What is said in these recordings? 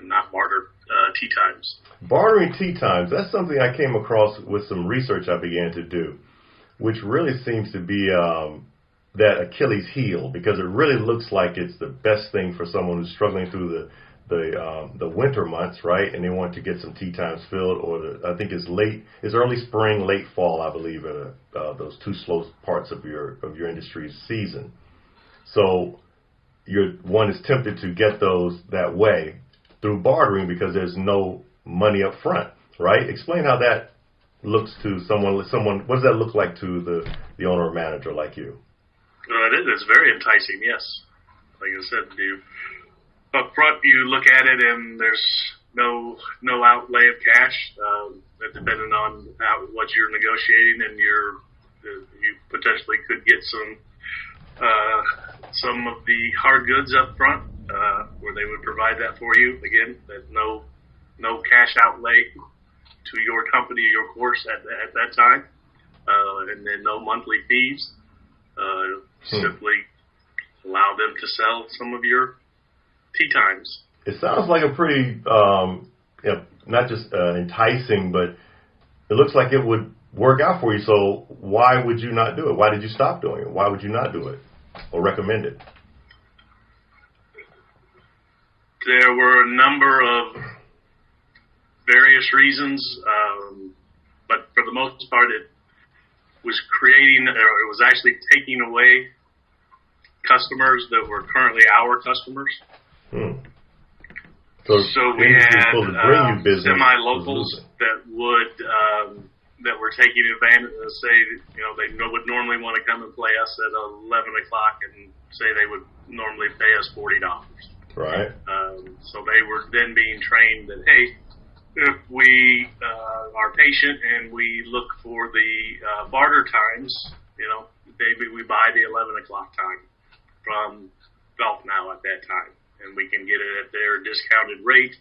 not barter tee times. Bartering tee times, that's something I came across with some research I began to do, which really seems to be that Achilles heel, because it really looks like it's the best thing for someone who's struggling through the winter months, right? And they want to get some tee times filled, or I think it's early spring, late fall, I believe, those two slow parts of your industry's season. So one is tempted to get those that way through bartering because there's no money up front, right? Explain how that looks to someone. What does that look like to the owner or manager like you? It is very enticing, yes. Like I said, up front you look at it and there's no outlay of cash, depending on what you're negotiating, and you potentially could get some of the hard goods up front, where they would provide that for you. Again, that no cash outlay to your company, your course at that time, and then no monthly fees. Simply allow them to sell some of your tee times. It sounds like a pretty, not just enticing, but it looks like it would work out for you. So why would you not do it? Why did you stop doing it? Why would you not do it or recommend it? There were a number of various reasons, but for the most part, it was actually taking away customers that were currently our customers. So we had semi-locals that were taking advantage of, say, they would normally want to come and play us at 11 o'clock and say they would normally pay us $40. Right. So they were then being trained that, hey, if we are patient and we look for the barter times, maybe we buy the 11 o'clock time from Golf Now at that time, and we can get it at their discounted rate.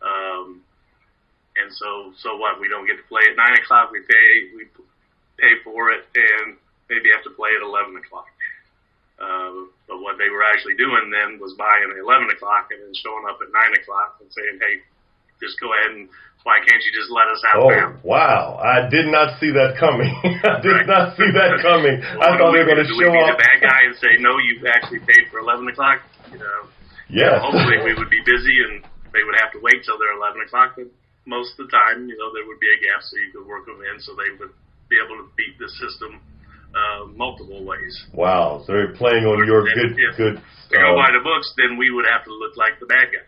And so what? We don't get to play at 9 o'clock. We pay for it, and maybe have to play at 11 o'clock. But what they were actually doing then was buying at 11 o'clock and then showing up at 9 o'clock and saying, hey, just go ahead and why can't you just let us out now? Oh, wow. I did not see that coming. I did not see that coming. I thought they were going to show up. Would we be the bad guy and say, no, you've actually paid for 11 o'clock? Yes. Hopefully we would be busy and they would have to wait till they're 11 o'clock. But most of the time, there would be a gap so you could work them in so they would be able to beat the system multiple ways. Wow. So they're playing on your good. To go by the books, then we would have to look like the bad guy.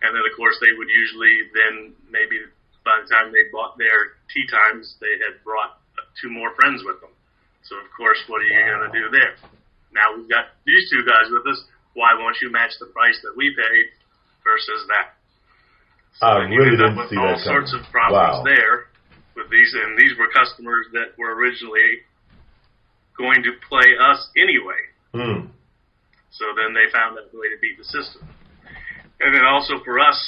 And then, of course, they would usually then maybe by the time they bought their tee times, they had brought 2 more friends with them. So, of course, what are you going to do there? Now we've got these 2 guys with us. Why won't you match the price that we paid versus that? So I really didn't see that coming. All sorts of problems there with these, and these were customers that were originally going to play us anyway. So then they found that way to beat the system. And then also for us,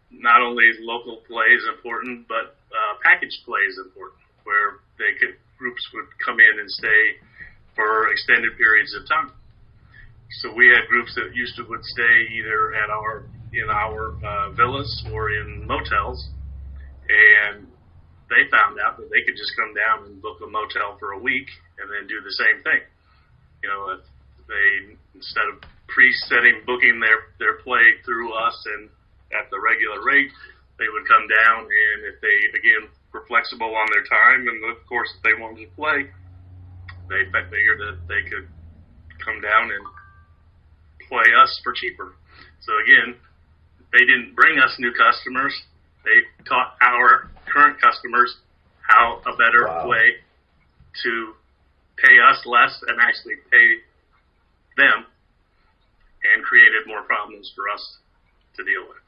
not only is local play is important, but package play is important, where groups would come in and stay for extended periods of time. So we had groups that would stay either in our villas or in motels, and they found out that they could just come down and book a motel for a week and then do the same thing. If they, instead of booking their play through us and at the regular rate, they would come down, and if they, again, were flexible on their time, and of course if they wanted to play, they figured that they could come down and play us for cheaper. So again, they didn't bring us new customers. They taught our current customers how a better way to pay us less and actually pay them, and created more problems for us to deal with.